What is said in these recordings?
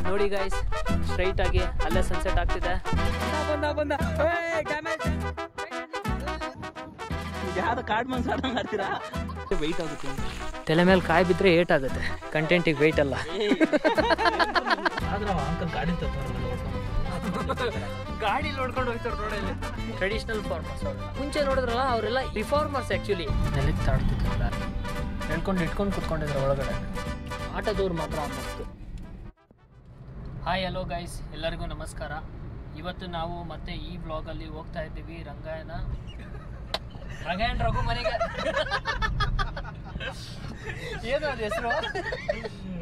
ನೋಡಿ guys, straight ಆಗಿ ಅಲ್ಲೇ ಸನ್ಸೆಟ್ ಆಗ್ತಿದೆ. ಯಾವ್ದು ಕಾರ್ಡ್ ಮನ್ಸಾಡ ಮಾಡ್ತೀರಾ? ವೆಯ್ಟ್ ಆಗುತ್ತೆ, ತಲೆ ಮೇಲೆ ಕಾಯಿ ಬಿದ್ದರೆ ಏಟ್ ಆಗುತ್ತೆ, ಕಂಟೆಂಟಿಗೆ ವೆಯ್ಟ್ ಅಲ್ಲ. ಆದ್ರೆ ಅಂಕಲ್ ಗಾಡಿ ಗಾಡಿ ನೋಡ್ಕೊಂಡು ಹೋಗ್ತಾರೆ ರೋಡಲ್ಲಿ. ಟ್ರೆಡಿಷನಲ್ ಫಾರ್ಮರ್ಸ್ ಅವರು ಮುಂಚೆ ನೋಡಿದ್ರಲ್ಲ, ಅವರೆಲ್ಲ ರಿಫಾರ್ಮರ್ಸ್ ಆ್ಯಕ್ಚುಲಿ. ನೆಲಕ್ಕೆ ತಾಡ್ತಿದ್ರಲ್ಲ, ಇಟ್ಕೊಂಡು ಕುತ್ಕೊಂಡಿದ್ರು ಒಳಗಡೆ. ಆಟೋದವ್ರು ಮಾತ್ರ ಮಸ್ತು. ಹಾಯ್ ಹಲೋ ಗೈಸ್, ಎಲ್ಲರಿಗೂ ನಮಸ್ಕಾರ. ಇವತ್ತು ನಾವು ಮತ್ತೆ ಈ ವ್ಲಾಗಲ್ಲಿ ಹೋಗ್ತಾ ಇದ್ದೀವಿ ರಂಗಾಯಣ ರಘು ಮನೆಗೆ. ಏನು ಅದು ಹೆಸರು?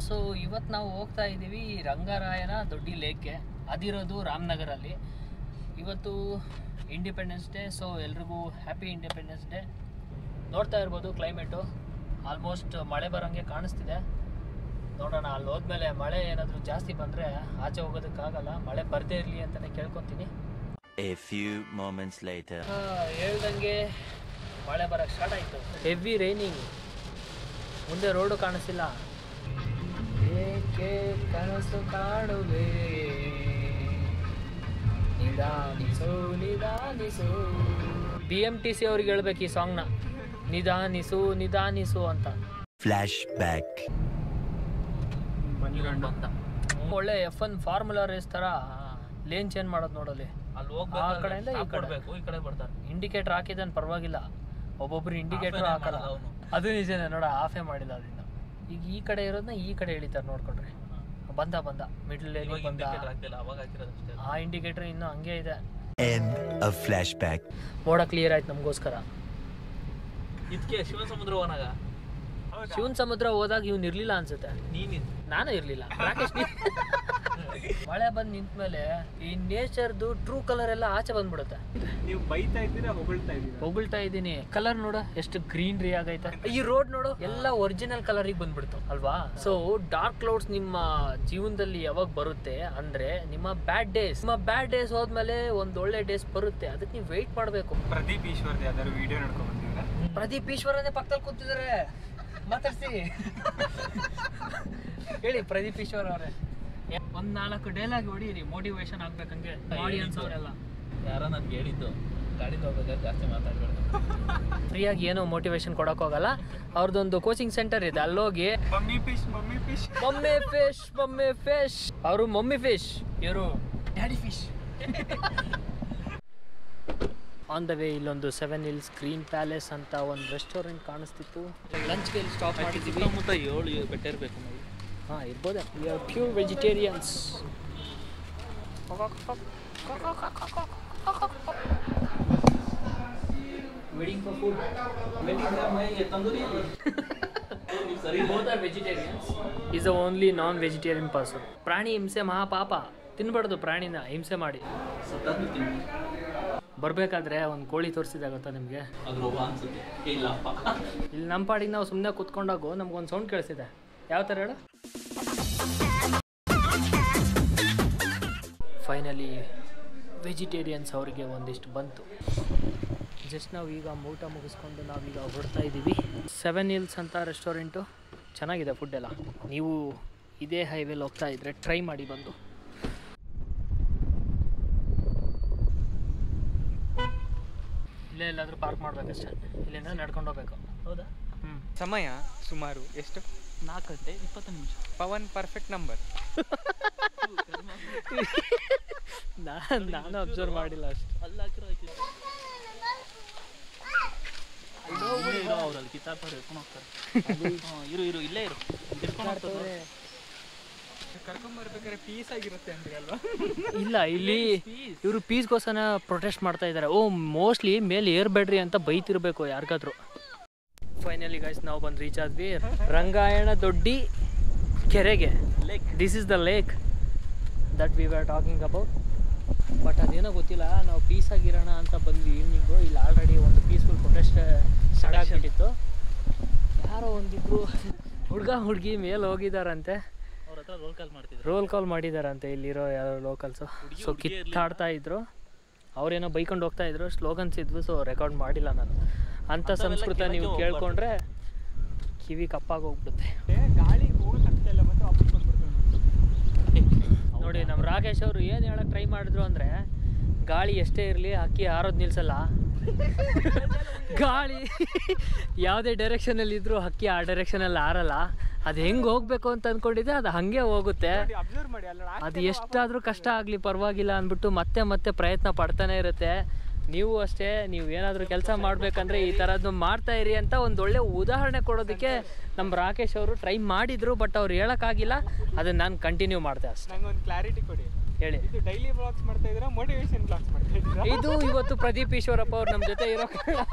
ಸೊ ಇವತ್ತು ನಾವು ಹೋಗ್ತಾ ಇದ್ದೀವಿ ರಂಗರಾಯನ ದೊಡ್ಡಿ ಲೇಕ್ಗೆ. ಅದಿರೋದು ರಾಮನಗರಲ್ಲಿ. ಇವತ್ತು ಇಂಡಿಪೆಂಡೆನ್ಸ್ ಡೇ, ಸೊ ಎಲ್ರಿಗೂ ಹ್ಯಾಪಿ ಇಂಡಿಪೆಂಡೆನ್ಸ್ ಡೇ. ನೋಡ್ತಾ ಇರ್ಬೋದು ಕ್ಲೈಮೇಟು ಆಲ್ಮೋಸ್ಟ್ ಮಳೆ ಬರೋಂಗೆ ಕಾಣಿಸ್ತಿದೆ. ನೋಡೋಣ, ಅಲ್ಲಿ ಹೋದ್ಮೇಲೆ ಮಳೆ ಏನಾದರೂ ಜಾಸ್ತಿ ಬಂದರೆ ಆಚೆ ಹೋಗೋದಕ್ಕಾಗಲ್ಲ. ಮಳೆ ಬರದೇ ಇರಲಿ ಅಂತಲೇ ಕೇಳ್ಕೊತೀನಿ. ಹೇಳ್ದಂಗೆ ಮಳೆ ಬರೋಕ್ಕೆ ಸ್ಟಾರ್ಟ್ ಆಯಿತು. ಹೆವಿ ರೈನಿಂಗ್, ಮುಂದೆ ರೋಡು ಕಾಣಿಸ್ತಿಲ್ಲ. ಏಕೆ ಕನಸು ಕಾಣುವೆ ನಿಧಾನಿಸು ನಿಧಾನಿಸು. BMTC ಅವ್ರಿಗೆ ಹೇಳ್ಬೇಕು ಈ ಸಾಂಗ್ನ, ನಿಧಾನಿಸು ನಿಧಾನಿಸು ಅಂತ. Flash back. ಬಂದ ಒಳ್ಳೆ F1 ಫಾರ್ಮುಲಾ ರೇಸ್ ಥರ ಲೇನ್ ಚೇಂಜ್ ಮಾಡೋದು ನೋಡಲಿ. ಅಲ್ಲಿ ಆ ಕಡೆಯಿಂದ ಈ ಕಡೆ ಬರ್ತಾರೆ. ಇಂಡಿಕೇಟರ್ ಹಾಕಿದ್ದಾನೆ ಪರವಾಗಿಲ್ಲ, ಒಬ್ಬೊಬ್ರು ಇಂಡಿಕೇಟರ್ ಹಾಕಲ್ಲ. ಅದು ನಿಜನೇ, ನೋಡ ಆಫೇ ಮಾಡಿಲ್ಲ ಅದನ್ನ. ಈಗ ಈ ಕಡೆ ಇರೋದನ್ನ ಈ ಕಡೆ ಎಳಿತಾರೆ ನೋಡ್ಕೊಂಡ್ರೆ. ಬಂದ ಮಿಡ್ಲ್ ಲೇನ್ ಬಂದ. ಆ ಇಂಡಿಕೇಟರ್ ಇನ್ನು ಹಂಗೆ ಇದೆ. Flash back. ಮೋಡ ಕ್ಲಿಯರ್ ಆಯ್ತು ನಮಗೋಸ್ಕರ. ಇದಕ್ಕೆ ಶಿವನ್ ಸಮುದ್ರ ಹೋದಾಗ ಇವ್ನು ಇರ್ಲಿಲ್ಲ ಅನ್ಸುತ್ತೆ. ನಾನು ಇರ್ಲಿಲ್ಲ, ರಾಕೇಶ್. ಮಳೆ ಬಂದು ನಿಂತ ಮೇಲೆ ಈ ನೇಚರ್ದು ಟ್ರೂ ಕಲರ್ ಎಲ್ಲ ಆಚೆ ಬಂದ್ಬಿಡುತ್ತೆ. ನೀವು ಬೈತಾ ಇದ್ದೀರಾ, ಹೊಗಳ್ತಾ ಇದ್ದೀನಿ. ಕಲರ್ ನೋಡು ಎಷ್ಟು ಗ್ರೀನ್ರಿ ಆಗೈತೆ. ಈ ರೋಡ್ ನೋಡು, ಎಲ್ಲ ಒರಿಜಿನಲ್ ಕಲರಿಗೆ ಬಂದ್ಬಿಡ್ತು ಅಲ್ವಾ. ಸೊ ಡಾರ್ಕ್ ಕ್ಲೌಡ್ಸ್ ನಿಮ್ಮ ಜೀವನದಲ್ಲಿ ಯಾವಾಗ ಬರುತ್ತೆ ಅಂದ್ರೆ ನಿಮ್ಮ ಬ್ಯಾಡ್ ಡೇಸ್ ಹೋದ್ಮೇಲೆ ಒಂದ್ ಒಳ್ಳೆ ಡೇಸ್ ಬರುತ್ತೆ. ಅದಕ್ಕೆ ನೀವು ವೆಯ್ಟ್ ಮಾಡ್ಬೇಕು. ಪ್ರದೀಪ್ ಈಶ್ವರ್ ಯಾವ್ದಾದ್ರು ವಿಡಿಯೋ ನೋಡ್ಕೊಂಡ್ ಬಂದಿದ್ದೀರಾ? ಪ್ರದೀಪ್ ಈಶ್ವರನೇ ಪಕ್ಕದಲ್ಲಿ ಕೂತಿದ್ದಾರೆ, ಮಾತಾಡ್ಸಿ. ಹೇಳಿ ಪ್ರದೀಪ್ ಈಶ್ವರ್ ಅವರೇ, ಒಂದ್ 4 ಡೈಲಾಗ್ ಹೊಡೀರಿ, ಮೋಟಿವೇಶನ್ ಆಗ್ಬೇಕಂಗೆ ಆಡಿಯನ್ಸ್ ಅವರೆಲ್ಲ. ಯಾರೋ ನನ್ಗೆ ಹೇಳಿದ್ದು ಗಾಡಿ ಹೋಗ್ಬೇಕಾದ್ರೆ ಜಾಸ್ತಿ ಮಾತಾಡ್ಬೇಡ, ಫ್ರೀಯಾಗಿ ಏನೋ ಮೋಟಿವೇಶನ್ ಕೊಡಕ್ ಹೋಗಲ್ಲ. ಅವ್ರದ್ದೊಂದು ಕೋಚಿಂಗ್ ಸೆಂಟರ್ ಇದೆ, ಅಲ್ಲೋಗಿ ಮಮ್ಮಿ ಫಿಶ್ ಅವರು ಮಮ್ಮಿ ಫಿಶ್, ಇವರು daddy fish. On the way ಇಲ್ಲೊಂದು 7 Hills ಗ್ರೀನ್ ಪ್ಯಾಲೇಸ್ ಅಂತ ಒಂದು ರೆಸ್ಟೋರೆಂಟ್ ಕಾಣಿಸ್ತಿತ್ತು. ಲಂಚ್ಗೆ ಇಲ್ಲಿ ಸ್ಟಾಪ್ ಮಾಡಿದ್ದೀವಿ. ಸುತ್ತಮುತ್ತ 7 ಬೆಟ್ಟ ಇರಬೇಕು ನಾವು. ಹಾಂ ಇರ್ಬೋದೆ. We are pure vegetarians. Waiting for food. Both are vegetarians. Is the only non-vegetarian person. ಪ್ರಾಣಿ ಹಿಂಸೆ ಮಹಾಪಾಪ, ತಿನ್ಬಾರ್ದು ಪ್ರಾಣಿನ ಹಿಂಸೆ ಮಾಡಿ. ಬರಬೇಕಾದ್ರೆ ಒಂದು ಕೋಳಿ ತೋರಿಸಿದೆ ಗೊತ್ತಾ ನಿಮಗೆ? ಇಲ್ಲಿ ನಮ್ಮ ಪಾಡಿಗೆ ನಾವು ಸುಮ್ಮನೆ ಕೂತ್ಕೊಂಡಾಗು ನಮ್ಗೊಂದು ಸೌಂಡ್ ಕೇಳಿಸಿದೆ. ಯಾವ ಥರ ಹೇಳು? ಫೈನಲಿ ವೆಜಿಟೇರಿಯನ್ಸ್ ಅವರಿಗೆ ಒಂದಿಷ್ಟು ಬಂತು. ಜಸ್ಟ್ ನಾವು ಈಗ ಊಟ ಮುಗಿಸ್ಕೊಂಡು ನಾವೀಗ ಹೊರಡ್ತಾ ಇದ್ದೀವಿ. 7 Hills ಅಂತ ರೆಸ್ಟೋರೆಂಟು, ಚೆನ್ನಾಗಿದೆ ಫುಡ್ ಎಲ್ಲ. ನೀವು ಇದೇ ಹೈವೇಲಿ ಹೋಗ್ತಾ ಇದ್ದರೆ ಟ್ರೈ ಮಾಡಿ ಬಂದು. ಇಲ್ಲೇ ಎಲ್ಲಾದರೂ ಪಾರ್ಕ್ ಮಾಡಬೇಕಷ್ಟೇ, ಇಲ್ಲಿಂದ ನಡ್ಕೊಂಡು ಹೋಗ್ಬೇಕು. ಹೌದಾ? ಸಮಯ ಸುಮಾರು ಎಷ್ಟು? 4:20 ಪವನ್ ಪರ್ಫೆಕ್ಟ್ ನಂಬರ್. ನಾನು ಅಬ್ಸರ್ವ್ ಮಾಡಿಲ್ಲ ಅಷ್ಟು. ಅಲ್ಲಿ ಹಾಕಿರೋ ಅವ್ರಲ್ಲಿ ಕಿತ್ತಾಡ್ತಾರೆ, ಎತ್ಕೊಂಡು ಹೋಗ್ತಾರೆ. ಇರು ಇಲ್ಲೇ ಇರು, ಎತ್ಕೊಂಡು ಹೋಗ್ತಾರೆ. ಕರ್ಕೊಂಬರ್ಬೇಕಾದ್ರೆ ಪೀಸ್ ಆಗಿರುತ್ತೆ ಅಂದ್ರೆ ಅಲ್ವಾ? ಇಲ್ಲ, ಇಲ್ಲಿ ಇವರು ಪೀಸ್ಗೋಸ್ಕರ ಪ್ರೊಟೆಸ್ಟ್ ಮಾಡ್ತಾ ಇದ್ದಾರೆ. ಮೋಸ್ಟ್ಲಿ ಮೇಲೆ ಏರ್ಬೇಡ್ರಿ ಅಂತ ಬೈತಿರ್ಬೇಕು ಯಾರಿಗಾದ್ರು. ಫೈನಲಿ ಗೈಸ್ ನಾವು ಬಂದು ರೀಚ್ ಆದ್ವಿ ರಂಗಾಯಣ ದೊಡ್ಡಿ ಕೆರೆಗೆ. This is the lake that we were talking about. But ಅದೇನೋ ಗೊತ್ತಿಲ್ಲ, ನಾವು ಪೀಸಾಗಿರೋಣ ಅಂತ ಬಂದ್ವಿ ಈವ್ನಿಂಗು. ಇಲ್ಲಿ ಆಲ್ರೆಡಿ ಒಂದು ಪೀಸ್ಫುಲ್ ಪ್ರೊಟೆಸ್ಟ್ ಸ್ಟಾರ್ಟ್ ಆಗಿಬಿಟ್ಟಿತ್ತು. ಯಾರೋ ಒಂದಿಬ್ರು ಹುಡುಗಿ ಮೇಲೆ ಹೋಗಿದ್ದಾರಂತೆ. ರೋಲ್ ಕಾಲ್ ಮಾಡಿದಾರಂತೆ ಇಲ್ಲಿರೋ ಯಾರೋ ಲೋಕಲ್ಸು. ಸೊ ಕಿತ್ತಾಡ್ತಾ ಇದ್ರು, ಅವ್ರೇನೋ ಬೈಕೊಂಡು ಹೋಗ್ತಾ ಇದ್ರು, ಸ್ಲೋಗನ್ಸ್ ಇದ್ವು. ಸೊ ರೆಕಾರ್ಡ್ ಮಾಡಿಲ್ಲ ನಾನು. ಅಂಥ ಸಂಸ್ಕೃತ ನೀವು ಕೇಳ್ಕೊಂಡ್ರೆ ಕಿವಿ ಕಪ್ಪಾಗಿ ಹೋಗ್ಬಿಡುತ್ತೆ. ಗಾಳಿ ಹೋಗಕ್ಕಾಗ್ತಾ ಇಲ್ಲ, ಮತ್ತೆ ವಾಪಸ್ ಬಂದ್ಬಿಡ್ತೀವಿ. ರಾಕೇಶ್ ಅವರು ಏನು ಹೇಳಕ್ಕೆ ಟ್ರೈ ಮಾಡಿದ್ರು ಅಂದರೆ ಗಾಳಿ ಎಷ್ಟೇ ಇರಲಿ ಹಕ್ಕಿ ಹಾರೋದು ನಿಲ್ಸಲ್ಲ. ಗಾಳಿ ಯಾವುದೇ ಡೈರೆಕ್ಷನಲ್ಲಿ ಇದ್ದರೂ ಹಕ್ಕಿ ಆ ಡೈರೆಕ್ಷನಲ್ಲಿ ಹಾರಲ್ಲ. ಅದು ಹೆಂಗೆ ಹೋಗಬೇಕು ಅಂತ ಅಂದ್ಕೊಂಡಿದ್ದೆ ಅದು ಹಾಗೆ ಹೋಗುತ್ತೆ. ಅಬ್ಸರ್ವ್ ಮಾಡಿ ಅಲ್ಲ, ಅದು ಎಷ್ಟಾದರೂ ಕಷ್ಟ ಆಗಲಿ ಪರವಾಗಿಲ್ಲ ಅಂದ್ಬಿಟ್ಟು ಮತ್ತೆ ಮತ್ತೆ ಪ್ರಯತ್ನ ಪಡ್ತಾನೆ ಇರುತ್ತೆ. ನೀವು ಅಷ್ಟೇ, ನೀವು ಏನಾದರೂ ಕೆಲಸ ಮಾಡಬೇಕಂದ್ರೆ ಈ ಥರದ್ದು ಮಾಡ್ತಾ ಇರಿ ಅಂತ ಒಂದು ಒಳ್ಳೆ ಉದಾಹರಣೆ ಕೊಡೋದಕ್ಕೆ ನಮ್ಮ ರಾಕೇಶ್ ಅವರು ಟ್ರೈ ಮಾಡಿದರು. ಬಟ್ ಅವ್ರು ಹೇಳೋಕ್ಕಾಗಿಲ್ಲ. ಅದನ್ನು ನಾನು ಕಂಟಿನ್ಯೂ ಮಾಡಿದೆ ಅಷ್ಟೇ. ನಂಗೆ ಒಂದು ಕ್ಲಾರಿಟಿ ಕೊಡಿ, ಹೇಳಿ. ಇದು ಡೈಲಿ ಬ್ಲಾಗ್ಸ್ ಮಾಡ್ತಾ ಇದ್ದೀರಾ, ಮೋಟಿವೇಶನ್ ಬ್ಲಾಗ್ಸ್ ಮಾಡ್ತಾ ಇದ್ದೀರಾ? ಇದು ಇವತ್ತು ಪ್ರದೀಪ್ ಈಶ್ವರಪ್ಪ ಅವ್ರು ನಮ್ಮ ಜೊತೆ ಇರೋ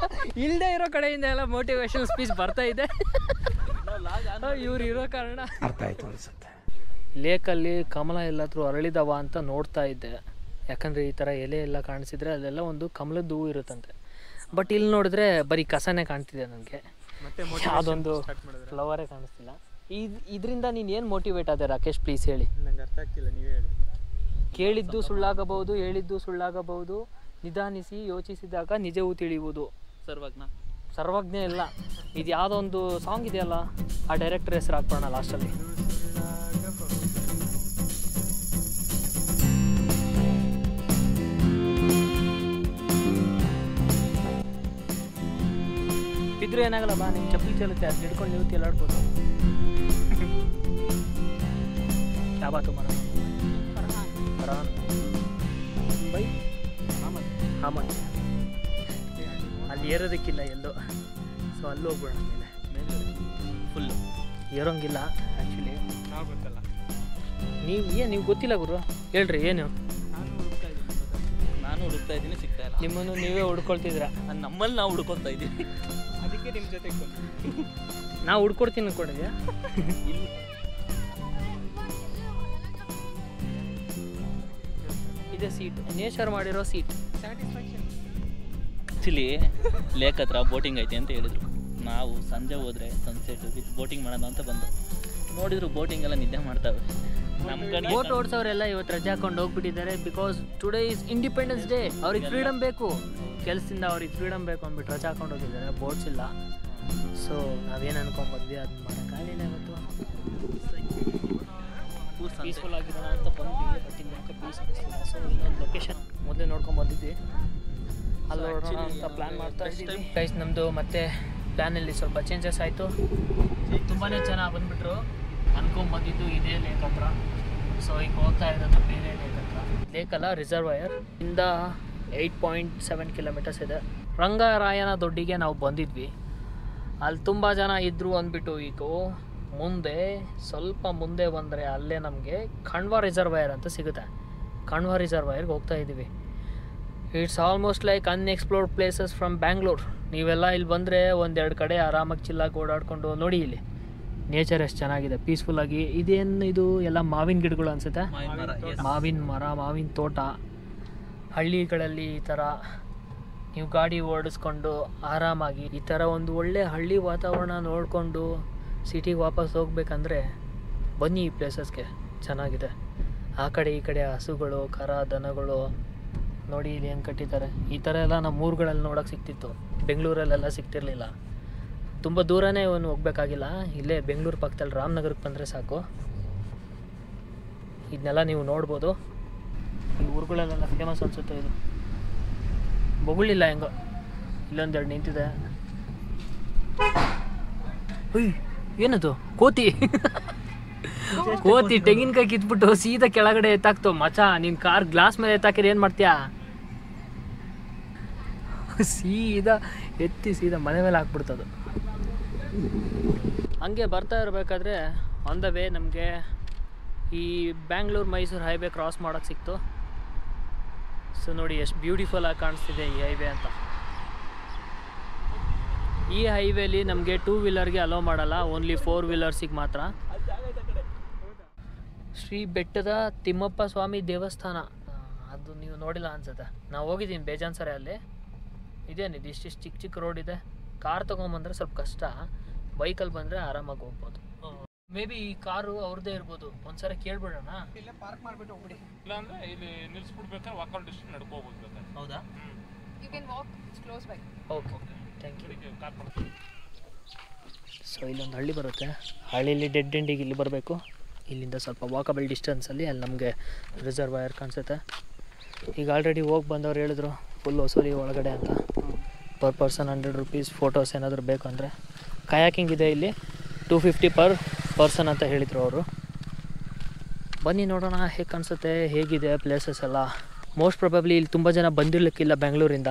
ಇಲ್ಲದೆ ಇರೋ ಕಡೆಯಿಂದ ಎಲ್ಲ ಮೋಟಿವೇಶನ್ ಸ್ಪೀಚ್ ಬರ್ತಾ ಇದೆ. ಇವ್ರು ಇರೋ ಕಾರಣ ಅರ್ಥ ಆಯ್ತು ಅನ್ಸುತ್ತೆ. ಲೇಕಲ್ಲಿ ಕಮಲ ಎಲ್ಲಾದರೂ ಅರಳಿದವ ಅಂತ ನೋಡ್ತಾ ಇದ್ದೆ. ಯಾಕಂದರೆ ಈ ಥರ ಎಲೆ ಎಲ್ಲ ಕಾಣಿಸಿದ್ರೆ ಅಲ್ಲೆಲ್ಲ ಒಂದು ಕಮಲದ ಹೂವು ಇರುತ್ತಂತೆ. ಬಟ್ ಇಲ್ಲಿ ನೋಡಿದ್ರೆ ಬರೀ ಕಸನೇ ಕಾಣ್ತಿದೆ ನನಗೆ, ಯಾವುದೊಂದು ಫ್ಲವರೇ ಕಾಣಿಸ್ತಿಲ್ಲ. ಇದರಿಂದ ನೀನು ಏನು ಮೋಟಿವೇಟ್ ಆದೆ ರಾಕೇಶ್, ಪ್ಲೀಸ್ ಹೇಳಿ. ನಂಗೆ ಅರ್ಥ ಆಗ್ತಿಲ್ಲ, ನೀವೇ ಹೇಳಿ. ಕೇಳಿದ್ದು ಸುಳ್ಳಾಗಬಹುದು, ಹೇಳಿದ್ದು ಸುಳ್ಳಾಗಬಹುದು, ನಿಧಾನಿಸಿ ಯೋಚಿಸಿದಾಗ ನಿಜವೂ ತಿಳಿಯುವುದು. ಸರ್ವಜ್ಞ ಇಲ್ಲ, ಇದು ಯಾವುದೋ ಒಂದು ಸಾಂಗ್ ಇದೆಯಲ್ಲ, ಆ ಡೈರೆಕ್ಟರ್ ಹೆಸರು ಹಾಕ್ಬೋಣ ಲಾಸ್ಟಲ್ಲಿ. ಬಿದ್ದರೂ ಏನಾಗಲ್ಲ ಬಾ, ನಿಮ್ಮ ಚಪ್ಪಲಿ ಚಲುತ್ತೆ, ಅದು ಹಿಡ್ಕೊಂಡು ನೀವು ತೇಲಾಡ್ಬೋದು. ಯಾವ ಬಾತು ಮರ ಬೈ ಹಾಮದ್ ಅಲ್ಲಿ ಏರೋದಕ್ಕಿಲ್ಲ ಎಲ್ಲೋ, ಸೊ ಅಲ್ಲಿ ಹೋಗ್ಬೇಡ. ಮೇಲೆ ಫುಲ್ಲು ಏರೋಂಗಿಲ್ಲ ಆ್ಯಕ್ಚುಲಿ. ನಾವು ಗೊತ್ತಲ್ಲ, ನೀವು ಗೊತ್ತಿಲ್ಲ ಗುರು, ಹೇಳ್ರಿ ಏನು? ನಾನು ಹುಡುಕ್ತಾ ಇದ್ದೀನಿ, ಸಿಗ್ತಾ ಇಲ್ಲ. ನಿಮ್ಮನ್ನು ನೀವೇ ಹುಡ್ಕೊಳ್ತಿದ್ದೀರಾ. ನಮ್ಮಲ್ಲಿ ನಾವು ಹುಡ್ಕೊತಾ ಇದ್ದೀವಿ. ಅದಕ್ಕೆ ನಿಮ್ಮ ಜೊತೆಗೆ ಬಂದು ನಾವು ಹುಡ್ಕೊಡ್ತೀನಿ ಅಂದ್ಕೊಂಡಿದ್ಯಾ? ಇದೆ ಸೀಟ್, ನೇಚರ್ ಮಾಡಿರೋ ಸೀಟ್. ಸ್ಯಾಟಿಸ್ಫ್ಯಾಕ್ಷನ್. ಆ್ಯಕ್ಚುಲಿ ಲೇಕ್ ಹತ್ರ ಬೋಟಿಂಗ್ ಐತೆ ಅಂತ ಹೇಳಿದ್ರು. ನಾವು ಸಂಜೆ ಹೋದರೆ ಸನ್ಸೆಟ್ ವಿತ್ ಬೋಟಿಂಗ್ ಮಾಡೋಣ ಅಂತ ಬಂದು ನೋಡಿದ್ರು ಬೋಟಿಂಗ್ ಎಲ್ಲ ನಿದ್ದೆ ಮಾಡ್ತಾವೆ. ನಮ್ಮ ಕಡೆ ಬೋಟ್ ಓಡಿಸೋರೆಲ್ಲ ಇವತ್ತು ರಜೆ ಹಾಕೊಂಡು ಹೋಗ್ಬಿಟ್ಟಿದ್ದಾರೆ. Because today is independence day. ಅವ್ರಿಗೆ ಫ್ರೀಡಮ್ ಬೇಕು, ಕೆಲಸದಿಂದ ಅವ್ರಿಗೆ ಫ್ರೀಡಮ್ ಬೇಕು ಅಂದ್ಬಿಟ್ಟು ರಜೆ ಹಾಕೊಂಡು ಹೋಗಿದ್ದಾರೆ. ಬೋಟ್ಸ್ ಇಲ್ಲ. ಸೊ ನಾವೇನು ಅನ್ಕೊಂಡ್ಬಂದ್ವಿ ಅದನ್ನ ಮಾಡೋಕ್ಕಾಗಲಿಲ್ಲ ಇವತ್ತು. ಪೀಸ್ಫುಲ್ ಆಗಿರೋಣ ಅಂತ ಬಂದ್ವಿ, ಬಟ್ ಇನ್ನು ಯಾಕೆ ಪೀಸ್ ಅನಿಸ್ತಿಲ್ಲ. ಸೊ ಇನ್ನೊಂದು ಲೊಕೇಶನ್ ಮೊದಲೇ ನೋಡ್ಕೊಂಡು ಬಂದಿದ್ವಿ, ಅಲ್ಲಿ ನೋಡೋಣ ಅಂತ ಪ್ಲ್ಯಾನ್ ಮಾಡ್ತಾ ಇದ್ದೀವಿ. ಗೈಸ್ ನಮ್ಮದು ಮತ್ತೆ ಪ್ಲ್ಯಾನಲ್ಲಿ ಸ್ವಲ್ಪ ಚೇಂಜಸ್ ಆಯಿತು. ತುಂಬಾ ಜನ ಬಂದುಬಿಟ್ರು. ಅನ್ಕೊಂಬಂದಿದ್ದು ಇದೇ ಲೇಕ್ ಹತ್ರ. ಸೊ ಈಗ ಹೋಗ್ತಾ ಇರೋದು ಬೇರೆ ಲೇಕ್ ಹತ್ರ. ಲೇಕಲ್ಲ, ರಿಸರ್ವಾಯರ್ ಇಂದ 8.7 ಕಿಲೋಮೀಟರ್ಸ್ ಇದೆ. ರಂಗರಾಯನ ದೊಡ್ಡಿಗೆ ನಾವು ಬಂದಿದ್ವಿ. ಅಲ್ಲಿ ತುಂಬ ಜನ ಇದ್ದರು ಅಂದ್ಬಿಟ್ಟು ಈಗ ಮುಂದೆ ಸ್ವಲ್ಪ ಮುಂದೆ ಬಂದರೆ ಅಲ್ಲೇ ನಮಗೆ ಖಂಡ್ವಾ ರಿಸರ್ವಾಯರ್ ಅಂತ ಸಿಗುತ್ತೆ. ಖಂಡ್ವಾ ರಿಸರ್ವಾಯರ್ಗೆ ಹೋಗ್ತಾ ಇದ್ದೀವಿ. It's almost like unexplored places from Bangalore. ನೀವೆಲ್ಲ ಇಲ್ಲಿ ಬಂದರೆ ಒಂದೆರಡು ಕಡೆ ಆರಾಮಾಗಿ ಚಿಲ್ಲಾಗಿ ಓಡಾಡ್ಕೊಂಡು ನೋಡಿ. ಇಲ್ಲಿ ನೇಚರ್ ಎಷ್ಟು ಚೆನ್ನಾಗಿದೆ, ಪೀಸ್ಫುಲ್ಲಾಗಿ. ಇದೇನು ಇದು ಎಲ್ಲ ಮಾವಿನ ಗಿಡಗಳು ಅನಿಸುತ್ತೆ. ಮಾವಿನ ಮರ, ಮಾವಿನ ತೋಟ. ಹಳ್ಳಿಗಳಲ್ಲಿ ಈ ಥರ ನೀವು ಗಾಡಿ ಓಡಿಸ್ಕೊಂಡು ಆರಾಮಾಗಿ ಈ ಥರ ಒಂದು ಒಳ್ಳೆ ಹಳ್ಳಿ ವಾತಾವರಣ ನೋಡಿಕೊಂಡು ಸಿಟಿಗೆ ವಾಪಸ್ ಹೋಗ್ಬೇಕಂದ್ರೆ ಬನ್ನಿ ಈ ಪ್ಲೇಸಸ್ಗೆ, ಚೆನ್ನಾಗಿದೆ. ಆ ಕಡೆ ಈ ಕಡೆ ಹಸುಗಳು, ಕರ, ದನಗಳು ನೋಡಿ ಇಲ್ಲಿ ಹೆಂಗೆ ಕಟ್ಟಿದ್ದಾರೆ. ಈ ಥರ ಎಲ್ಲ ನಮ್ಮ ಊರುಗಳಲ್ಲಿ ನೋಡೋಕೆ ಸಿಗ್ತಿತ್ತು, ಬೆಂಗಳೂರಲ್ಲೆಲ್ಲ ಸಿಗ್ತಿರ್ಲಿಲ್ಲ. ತುಂಬ ದೂರನೇ ಇವನು ಹೋಗ್ಬೇಕಾಗಿಲ್ಲ, ಇಲ್ಲೇ ಬೆಂಗಳೂರು ಪಕ್ಕದಲ್ಲಿ ರಾಮನಗರಕ್ಕೆ ಬಂದರೆ ಸಾಕು. ಇದನ್ನೆಲ್ಲ ನೀವು ನೋಡ್ಬೋದು. ಈ ಊರುಗಳಲ್ಲೆಲ್ಲ ಫೇಮಸ್ ಅನಿಸುತ್ತೆ ಇದು. ಬೊಗಳಿಲ್ಲ ಹೆಂಗೋ, ಇಲ್ಲೊಂದೆರಡು ನಿಂತಿದೆ. ಹುಯ್, ಏನದು? ಕೋತಿ. ಕೋತಿ ತೆಂಗಿನಕಾಯಿ ಕಿತ್ಬಿಟ್ಟು ಸೀದಾ ಕೆಳಗಡೆ ಎತ್ತಾಕ್ತು. ಮಚ, ನಿನ್ನ ಕಾರ್ ಗ್ಲಾಸ್ ಮೇಲೆ ಎತ್ತಾಕಿದ್ರೆ ಏನು ಮಾಡ್ತೀಯಾ? ಸೀದಾ ಎತ್ತಿ ಸೀದಾ ಮನೆ ಮೇಲೆ ಹಾಕ್ಬಿಡ್ತದು. ಹಂಗೆ ಬರ್ತಾ ಇರಬೇಕಾದ್ರೆ ಆನ್ ದ ವೇ ನಮಗೆ ಈ ಬ್ಯಾಂಗ್ಳೂರು ಮೈಸೂರು ಹೈವೇ ಕ್ರಾಸ್ ಮಾಡೋಕ್ಕೆ ಸಿಕ್ತು. ಸೊ ನೋಡಿ ಎಷ್ಟು ಬ್ಯೂಟಿಫುಲ್ಲಾಗಿ ಕಾಣಿಸ್ತಿದೆ ಈ ಹೈವೇ ಅಂತ. ಈ ಹೈವೇಲಿ ನಮಗೆ 2 ವೀಲರ್ಗೆ ಅಲೋ ಮಾಡಲ್ಲ, ಓನ್ಲಿ 4 ವೀಲರ್ಸಿಗೆ ಮಾತ್ರ. ಶ್ರೀ ಬೆಟ್ಟದ ತಿಮ್ಮಪ್ಪ ಸ್ವಾಮಿ ದೇವಸ್ಥಾನ, ಅದು ನೀವು ನೋಡಿಲ್ಲ ಅನ್ಸುತ್ತೆ. ನಾವು ಹೋಗಿದ್ದೀನಿ ಬೇಜಾನ್ ಸರಿ. ಅಲ್ಲಿ ಇದೇನಿದೆ, ಇಷ್ಟಿಷ್ಟು ಚಿಕ್ಕ ಚಿಕ್ಕ ರೋಡ್ ಇದೆ. ಕಾರ್ ತೊಗೊಂಬಂದ್ರೆ ಸ್ವಲ್ಪ ಕಷ್ಟ, ಬೈಕಲ್ಲಿ ಬಂದರೆ ಆರಾಮಾಗಿ ಹೋಗ್ಬೋದು. ಮೇ ಬಿ ಈ ಕಾರು ಅವ್ರದ್ದೇ ಇರ್ಬೋದು. ಒಂದ್ಸರಿ ಕೇಳ್ಬಿಡೋಣ. ಇಲ್ಲೇ ಪಾರ್ಕ್ ಮಾಡಿಬಿಟ್ಟು ಹೋಗ್ಬಿಡಿ. ಇಲ್ಲಾಂದ್ರೆ ಇಲ್ಲಿ ನಿಲ್ಸ್ಬಿಡ್ಬೇಕಾದ್ರೆ ವಾಕೌಟ್ ಡಿಸ್ಟೆನ್ಸ್ ನಡ್ಕೋಬಹುದು. ಹೌದಾ? You can walk, it's close by. Okay, thank you. So ಇಲ್ಲೊಂದು ಹಳ್ಳಿ ಬರುತ್ತೆ. ಹಳ್ಳಿಲಿ ಡೆಡ್ ಎಂಡಿಗೆ ಇಲ್ಲಿ ಬರಬೇಕು. ಇಲ್ಲಿಂದ ಸ್ವಲ್ಪ ವಾಕಬಲ್ ಡಿಸ್ಟೆನ್ಸಲ್ಲಿ ಅಲ್ಲಿ ನಮಗೆ ರಿಸರ್ವಾಯರ್ ಕಾಣಿಸುತ್ತೆ. ಈಗ ಆಲ್ರೆಡಿ ಹೋಗಿ ಬಂದವ್ರು ಹೇಳಿದ್ರು ಫುಲ್ ಹೊಸೂರಿ ಒಳಗಡೆ ಅಂತ. Per person 100 rupees. ಫೋಟೋಸ್ ಏನಾದರೂ ಬೇಕು ಅಂದರೆ ಕಯಾಕಿಂಗ್ ಇದೆ ಇಲ್ಲಿ 250 ಪರ್ ಪರ್ಸನ್ ಅಂತ ಹೇಳಿದರು ಅವರು. ಬನ್ನಿ ನೋಡೋಣ ಹೇಗೆ ಕಾಣಿಸುತ್ತೆ, ಹೇಗಿದೆ ಪ್ಲೇಸಸ್ ಎಲ್ಲ. ಮೋಸ್ಟ್ ಪ್ರೊಬಬ್ಲಿ ಇಲ್ಲಿ ತುಂಬ ಜನ ಬಂದಿರಲಿಕ್ಕಿಲ್ಲ ಬೆಂಗಳೂರಿಂದ.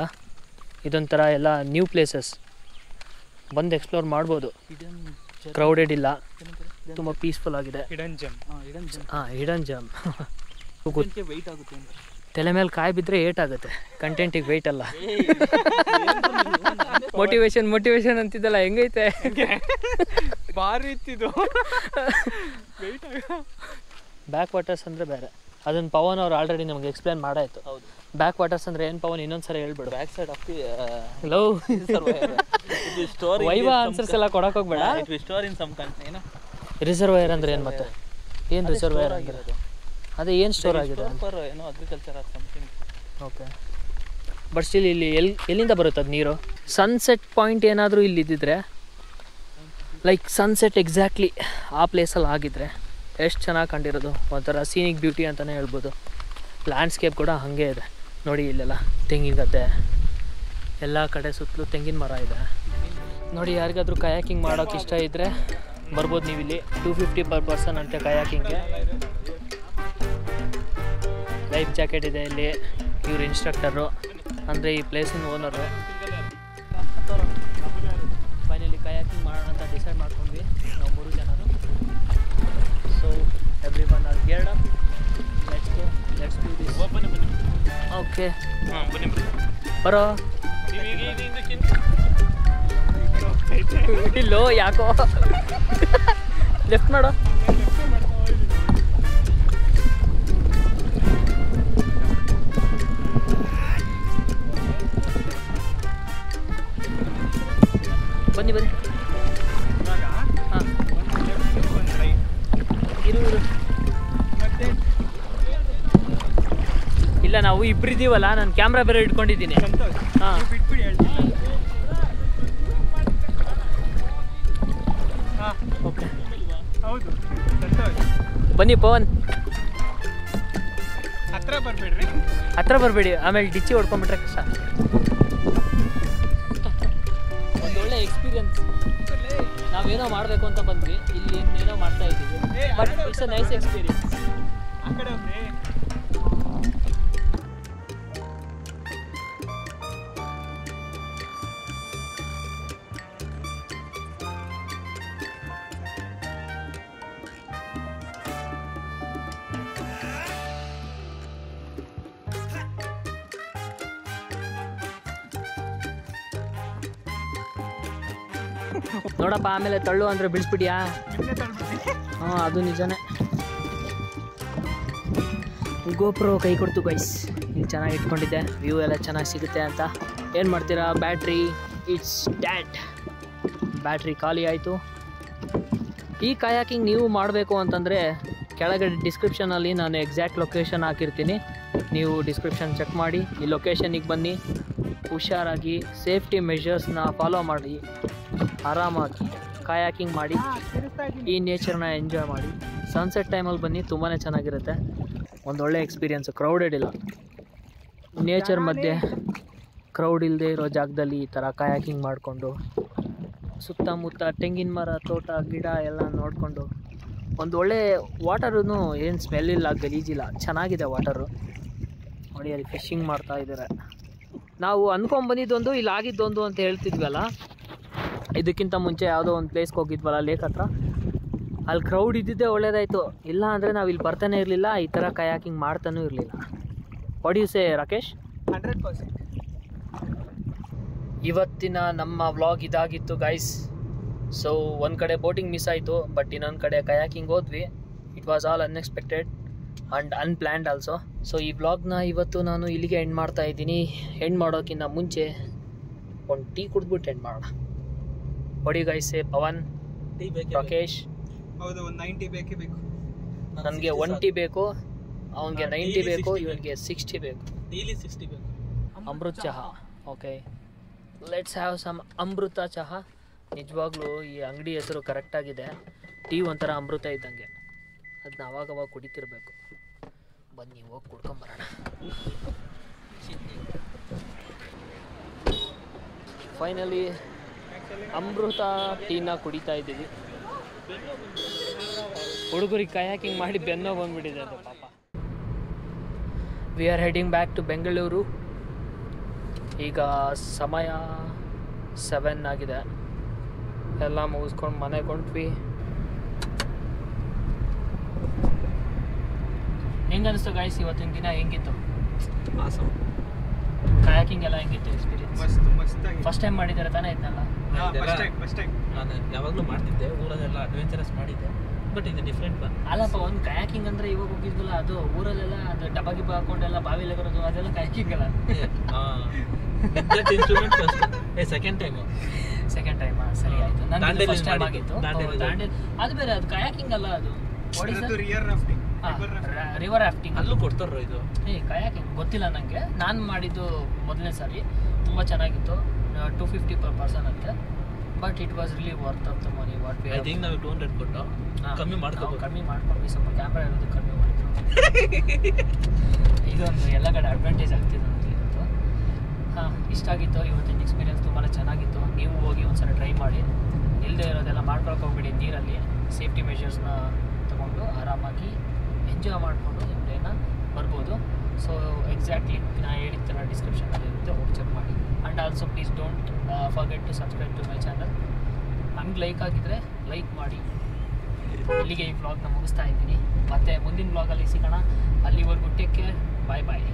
ಇದೊಂಥರ ಎಲ್ಲ ನ್ಯೂ ಪ್ಲೇಸಸ್, ಬಂದು ಎಕ್ಸ್ಪ್ಲೋರ್ ಮಾಡ್ಬೋದು. ಕ್ರೌಡೆಡ್ ಇಲ್ಲ, ತುಂಬ ಪೀಸ್ಫುಲ್ ಆಗಿದೆ. ಹಿಡನ್ ಜಮ್. ಹಿಡನ್ ಜಮ್. ವೆಯ್ಟ್ ಆಗುತ್ತೆ ಅಂತ. ತಲೆ ಮೇಲೆ ಕಾಯಿ ಬಿದ್ದರೆ ಏಟ್ ಆಗುತ್ತೆ, ಕಂಟೆಂಟಿಗೆ ವೆಯ್ಟ್ ಅಲ್ಲ. ಮೋಟಿವೇಶನ್ ಅಂತಿದ್ದಲ್ಲ, ಹೆಂಗೈತೆ? ಭಾರಿ ಇತ್ತಿದು. ಬ್ಯಾಕ್ ವಾಟರ್ಸ್ ಅಂದರೆ ಬೇರೆ, ಅದನ್ನು ಪವನ್ ಅವ್ರು ಆಲ್ರೆಡಿ ನಮಗೆ ಎಕ್ಸ್ಪ್ಲೇನ್ ಮಾಡಾಯಿತು. ಹೌದು. ಬ್ಯಾಕ್ ವಾಟರ್ಸ್ ಅಂದರೆ ಏನು ಪವನ್, ಇನ್ನೊಂದ್ಸರಿ ಹೇಳ್ಬಿಡು. Back side of the love story viva answers ಎಲ್ಲ ಕೊಡಕ್ಕೆ ಹೋಗ್ಬೇಡ. ಸ್ಟೋರ್ ಇನ್ ಸಮ್ ಕಂಟ್ರಿ ಏನೋ. ರಿಸರ್ವಾಯರ್ ಅಂದರೆ ಏನು ಮತ್ತೆ? ಏನು ರಿಸರ್ವಾಯರ್ ಆಗಿರೋದು? ಅದೇ ಏನು ಸ್ಟೋರ್ ಆಗಿದೆ? ಏನೋ agriculture or something. Okay, but still ಇಲ್ಲಿ ಎಲ್ಲಿಂದ ಬರುತ್ತೆ ಅದು ನೀರು? ಸನ್ಸೆಟ್ ಪಾಯಿಂಟ್ ಏನಾದರೂ ಇಲ್ಲಿ ಇದ್ದಿದ್ರೆ, ಲೈಕ್ ಸನ್ಸೆಟ್ ಎಕ್ಸಾಕ್ಟ್ಲಿ ಆ ಪ್ಲೇಸಲ್ಲಿ ಆಗಿದ್ರೆ ಎಷ್ಟು ಚೆನ್ನಾಗಿ ಕಂಡಿರೋದು. ಒಂಥರ ಸೀನಿಕ್ ಬ್ಯೂಟಿ ಅಂತಲೇ ಹೇಳ್ಬೋದು. ಲ್ಯಾಂಡ್ಸ್ಕೇಪ್ ಕೂಡ ಹಾಗೆ ಇದೆ ನೋಡಿ. ಇಲ್ಲೆಲ್ಲ ತೆಂಗಿನ ಗದ್ದೆ, ಎಲ್ಲ ಕಡೆ ಸುತ್ತಲೂ ತೆಂಗಿನ ಮರ ಇದೆ ನೋಡಿ. ಯಾರಿಗಾದ್ರೂ ಕಯಾಕಿಂಗ್ ಮಾಡೋಕೆ ಇಷ್ಟ ಇದ್ದರೆ ಬರ್ಬೋದು ನೀವು ಇಲ್ಲಿ. 250 ಪರ್ ಪರ್ಸನ್ ಅಂತೆ ಕಯಾಕಿಂಗ್ಗೆ. ಲೈಫ್ ಜಾಕೆಟ್ ಇದೆ ಇಲ್ಲಿ. ಇವ್ರು ಇನ್ಸ್ಟ್ರಕ್ಟರು ಅಂದರೆ ಈ ಪ್ಲೇಸಿನ ಓನರು. ಫೈನಲಿ ಕಯಾಕಿಂಗ್ ಮಾಡೋಣ ಅಂತ ಡಿಸೈಡ್ ಮಾಡ್ಕೊಂಡ್ವಿ ನಾವು 3 ಜನರು. So everyone are geared up. Let's do this. Okay, ಬರೋ. ಇಲ್ಲೋ ಯಾಕೋ ಲೆಫ್ಟ್ ಮಾಡೋ. ಬನ್ನಿ ಬನ್ನಿ. ಹಾಂ, ಇರು. ಇಲ್ಲ, ನಾವು ಇಬ್ಬರಿದ್ದೀವಲ್ಲ, ನಾನು ಕ್ಯಾಮ್ರಾ ಬೇರೆ ಇಟ್ಕೊಂಡಿದ್ದೀನಿ. ಹಾಂ, ಬಿಟ್ಬಿಡಿ ಹೇಳ್ತೀನಿ. ಓಕೆ, ಹೌದು, ಸಂತೋಷ್. ಬನ್ನಿ ಪವನ್. ಹತ್ರ ಬರಬೇಡಿ, ಆಮೇಲೆ ಡಿಚ್ಚಿ ಹೊಡ್ಕೊಂಡ್ಬಿಟ್ರೆ ಕಷ್ಟ. ಒಂದು ಒಳ್ಳೆ ಎಕ್ಸ್ಪೀರಿಯನ್ಸ್. ನಾವೇನೋ ಮಾಡಬೇಕು ಅಂತ ಬಂದ್ವಿ, ಇಲ್ಲಿ ಇನ್ನೇನೋ ಮಾಡ್ತಾ ಇದ್ದೀವಿ. But it's a nice experience. ಆ ಕಡೆ ಹೋಗ್ರಿ. ನೋಡಪ್ಪ, ಆಮೇಲೆ ತಳ್ಳು ಅಂದರೆ ಬಿಡಿಸ್ಬಿಡಿಯಾ? ಹಾಂ, ಅದು ನಿಜನೇ. ಗೋಪ್ರೋ ಕೈ ಕೊಡ್ತು ಗೈಸ್. ಇಲ್ಲಿ ಚೆನ್ನಾಗಿ ಇಟ್ಕೊಂಡಿದ್ದೆ, ವ್ಯೂ ಎಲ್ಲ ಚೆನ್ನಾಗಿ ಸಿಗುತ್ತೆ ಅಂತ. ಏನು ಮಾಡ್ತೀರಾ, ಬ್ಯಾಟ್ರಿ ಇಟ್ಸ್ ಡ್ಯಾಡ್. ಬ್ಯಾಟ್ರಿ ಖಾಲಿ ಆಯಿತು. ಈ ಕಯಾಕಿಂಗ್ ನೀವು ಮಾಡಬೇಕು ಅಂತಂದರೆ ಕೆಳಗಡೆ ಡಿಸ್ಕ್ರಿಪ್ಷನಲ್ಲಿ ನಾನು ಎಕ್ಸಾಕ್ಟ್ ಲೊಕೇಶನ್ ಹಾಕಿರ್ತೀನಿ. ನೀವು ಡಿಸ್ಕ್ರಿಪ್ಷನ್ ಚೆಕ್ ಮಾಡಿ ಈ ಲೊಕೇಶನಿಗೆ ಬನ್ನಿ. ಹುಷಾರಾಗಿ ಸೇಫ್ಟಿ ಮೆಷರ್ಸ್ನ ಫಾಲೋ ಮಾಡಿ ಆರಾಮಾಗಿ ಕಯಾಕಿಂಗ್ ಮಾಡಿ ಈ ನೇಚರ್ನ ಎಂಜಾಯ್ ಮಾಡಿ. ಸನ್ಸೆಟ್ ಟೈಮಲ್ಲಿ ಬನ್ನಿ, ತುಂಬಾ ಚೆನ್ನಾಗಿರುತ್ತೆ. ಒಂದೊಳ್ಳೆ ಎಕ್ಸ್ಪೀರಿಯೆನ್ಸು. ಕ್ರೌಡೆಡ್ ಇಲ್ಲ, ನೇಚರ್ ಮಧ್ಯೆ ಕ್ರೌಡ್ ಇಲ್ಲದೆ ಇರೋ ಜಾಗದಲ್ಲಿ ಈ ಥರ ಕಯಾಕಿಂಗ್ ಮಾಡಿಕೊಂಡು ಸುತ್ತಮುತ್ತ ತೆಂಗಿನ ಮರ, ತೋಟ, ಗಿಡ ಎಲ್ಲ ನೋಡಿಕೊಂಡು ಒಂದೊಳ್ಳೆ ವಾಟರೂ ಏನು ಸ್ಮೆಲ್ ಇಲ್ಲ, ಗಲೀಜಿಲ್ಲ, ಚೆನ್ನಾಗಿದೆ ವಾಟರು ನೋಡಿ. ಅಲ್ಲಿ ಫಿಶಿಂಗ್ ಮಾಡ್ತಾ ಇದ್ದಾರೆ. ನಾವು ಅಂದ್ಕೊಂಡ್ಬಂದಿದ್ದೊಂದು, ಇಲ್ಲಿ ಆಗಿದ್ದೊಂದು ಅಂತ ಹೇಳ್ತಿದ್ವಲ್ಲ. ಇದಕ್ಕಿಂತ ಮುಂಚೆ ಯಾವುದೋ ಒಂದು ಪ್ಲೇಸ್ಗೆ ಹೋಗಿದ್ವಲ್ಲ, ಲೇಕ್ ಹತ್ರ. ಅಲ್ಲಿ ಕ್ರೌಡ್ ಇದ್ದಿದ್ದೇ ಒಳ್ಳೇದಾಯಿತು. ಇಲ್ಲ ಅಂದರೆ ನಾವು ಇಲ್ಲಿ ಬರ್ತಾನೆ ಇರಲಿಲ್ಲ, ಈ ಥರ ಕಯಾಕಿಂಗ್ ಮಾಡ್ತಾನೂ ಇರಲಿಲ್ಲ. What you say Rakesh? 100%. ಇವತ್ತಿನ ನಮ್ಮ ವ್ಲಾಗ್ ಇದಾಗಿತ್ತು ಗೈಸ್. ಸೊ ಒಂದು ಕಡೆ ಬೋಟಿಂಗ್ ಮಿಸ್ ಆಯಿತು, ಬಟ್ ಇನ್ನೊಂದು ಕಡೆ ಕಯಾಕಿಂಗ್ ಹೋದ್ವಿ. It was all unexpected and unplanned also. So ಈ ವ್ಲಾಗ್ನ ಇವತ್ತು ನಾನು ಇಲ್ಲಿಗೆ ಎಂಡ್ ಮಾಡ್ತಾ ಇದ್ದೀನಿ. ಎಂಡ್ ಮಾಡೋಕ್ಕಿಂತ ಮುಂಚೆ ಒಂದು ಟೀ ಕುಡಿದ್ಬಿಟ್ಟು ಎಂಡ್ ಮಾಡೋಣ. ಹೊಡಿ ಗೈಸ್, ಪವನ್, ರಾಕೇಶ್. ಹೌದು, ಒಂದು 90 ಬೇಕೇ ಬೇಕು. ನನಗೆ 1 ಟೀ ಬೇಕು, ಅವನಿಗೆ 90 ಬೇಕು, ಇವನಿಗೆ 60 ಬೇಕು. ಡೈಲಿ 60 ಬೇಕು. ಅಮೃತ್ ಚಹಾ. ಓಕೆ, ಲೆಟ್ಸ್ ಹ್ಯಾವ್ ಸಮ್ ಅಮೃತ ಚಹಾ. ನಿಜವಾಗ್ಲೂ ಈ ಅಂಗಡಿ ಹೆಸರು ಕರೆಕ್ಟಾಗಿದೆ. ಟೀ ಒಂಥರ ಅಮೃತ ಇದ್ದಂಗೆ. ಅದನ್ನ ಅವಾಗವಾಗ ಕುಡಿತಿರ್ಬೇಕು. ಬನ್ನಿ ಹೋಗಿ ಕುಡ್ಕೊಂಬರೋಣ. ಫೈನಲಿ ಅಮೃತ ಟೀನ ಕುಡಿತಾ ಇದ್ದೀವಿ. ಹುಡುಗರಿಗೆ ಕಯಾಕಿಂಗ್ ಮಾಡಿ ಬೆನ್ನೋ ಬಂದ್ಬಿಟ್ಟಿದೆ ಅದು ಪಾಪ. We are heading back to Bengaluru. ಈಗ ಸಮಯ 7 ಆಗಿದೆ. ಎಲ್ಲ ಮುಗಿಸ್ಕೊಂಡು ಮನೆಗೆ ಹೊಂಟ್ವಿ. ಹೆಂಗನಿಸ್ತು ಗಾಯ್ಸ್ ಇವತ್ತಿನ ದಿನ? ಹೆಂಗಿತ್ತು ಕಯಾಕಿಂಗ್ ಎಲ್ಲ? ಹೆಂಗಿತ್ತು ಎಕ್ಸ್ಪೀರಿಯನ್ಸ್? ಮಸ್ತಾಗಿ. ಫಸ್ಟ್ ಟೈಮ್ ಮಾಡಿದ್ದಾರೆ ತಾನೇ ಇದನ್ನೆಲ್ಲ? First time. ನಾನು ಯಾವಾಗಲೂ ಮಾಡ್ತಿದ್ದೆ, ಊರಲ್ಲೆಲ್ಲ ಅಡ್ವೆಂಚರಸ್ ಮಾಡಿದ್ದೆ, ಬಟ್ ಇದು ಡಿಫ್ರೆಂಟ್. ಅಲ್ಲಪ್ಪ, ಒಂದು ಕಯಾಕಿಂಗ್ ಅಂದರೆ ಇವಾಗ ಹೋಗಿದ್ವಲ್ಲ ಅದು ಊರಲ್ಲೆಲ್ಲ ಅದು ಡಬ್ಬ ಗಿಬ್ಬ ಹಾಕೊಂಡೆಲ್ಲ ಬಾವಿಲೆ ಬರೋದು ಅದೆಲ್ಲ ಕಯಾಕಿಂಗ್ ಅಲ್ಲ. Second time. ಸರಿ ಆಯಿತು. ನನ್ನ ದಾಂಡೇಲಿ ಫಸ್ಟ್ ಟೈಮ್ ಮಾಡಿದ್ದು. ಆಗಿತ್ತು. ದಾಂಡೇಲಿ. ದಾಂಡೇಲಿ ಅದು ಬೇರೆ, ಅದು ಕಯಾಕಿಂಗ್ ಅಲ್ಲ. ಅದು ರಿಯರ್ ರಾಫ್ಟಿಂಗ್. ರಿವರ್ ರಾಫ್ಟಿಂಗ್ ಅಲ್ಲೂ ಕೊಡ್ತಾರೋ ಇದು? ಕಯಾಕಿಂಗ್ ಗೊತ್ತಿಲ್ಲ ನನಗೆ. ನಾನು ಮಾಡಿದ್ದು ಮೊದಲನೇ ಸಾರಿ, ತುಂಬ ಚೆನ್ನಾಗಿತ್ತು. 250 per person ಅಂತೆ. But it was really worth of the money. What we I think ನಾವು 200 ಕೊಟ್ಟು ಕಮ್ಮಿ ಮಾಡ್ಕೊಂಡು ಸ್ವಲ್ಪ ಕ್ಯಾಮ್ರಾ ಇರೋದು ಕಮ್ಮಿ ಮಾಡಿದ್ರು. ಇದೊಂದು ಎಲ್ಲ ಕಡೆ ಅಡ್ವಾಂಟೇಜ್ ಆಗ್ತಿದೆ ನನಗೆ ಇವತ್ತು. ಇಷ್ಟ ಆಗಿತ್ತು ಇವತ್ತಿನ ಎಕ್ಸ್ಪೀರಿಯನ್ಸ್. ತುಂಬಾ ಚೆನ್ನಾಗಿತ್ತು. ನೀವು ಹೋಗಿ ಒಂದ್ಸಲ ಟ್ರೈ ಮಾಡಿ. ಇಲ್ಲದೆ ಇರೋದೆಲ್ಲ ಮಾಡ್ಕೊಳಕ್ಕೆ ಹೋಗ್ಬಿಡಿ. ನೀರಲ್ಲಿ ಸೇಫ್ಟಿ ಮೆಷರ್ಸ್ನ ತೊಗೊಂಡು ಆರಾಮಾಗಿ ಎಂಜಾಯ್ ಮಾಡಿಕೊಂಡು ನಿಮ್ಮ ಡೇನ ಬರ್ಬೋದು. ಸೊ ಎಕ್ಸಾಕ್ಟ್ಲಿ ನಾನು ಹೇಳಿದ ಥರ ಡಿಸ್ಕ್ರಿಪ್ಷನಲ್ಲಿ ಇರುತ್ತೆ, ಹೋಗಿ ಚೆಕ್ ಮಾಡಿ. And also please don't forget to subscribe to my channel. ನಮ್ಗೆ ಲೈಕ್ ಆಗಿದ್ದರೆ ಲೈಕ್ ಮಾಡಿ. ಇಲ್ಲಿಗೆ ಈ ವ್ಲಾಗ್ನ ಮುಗಿಸ್ತಾ ಇದ್ದೀನಿ. ಮತ್ತು ಮುಂದಿನ ವ್ಲಾಗಲ್ಲಿ ಸಿಗೋಣ. ಅಲ್ಲಿವರೆಗೂ ಟೇಕ್ ಕೇರ್. ಬಾಯ್ ಬಾಯ್.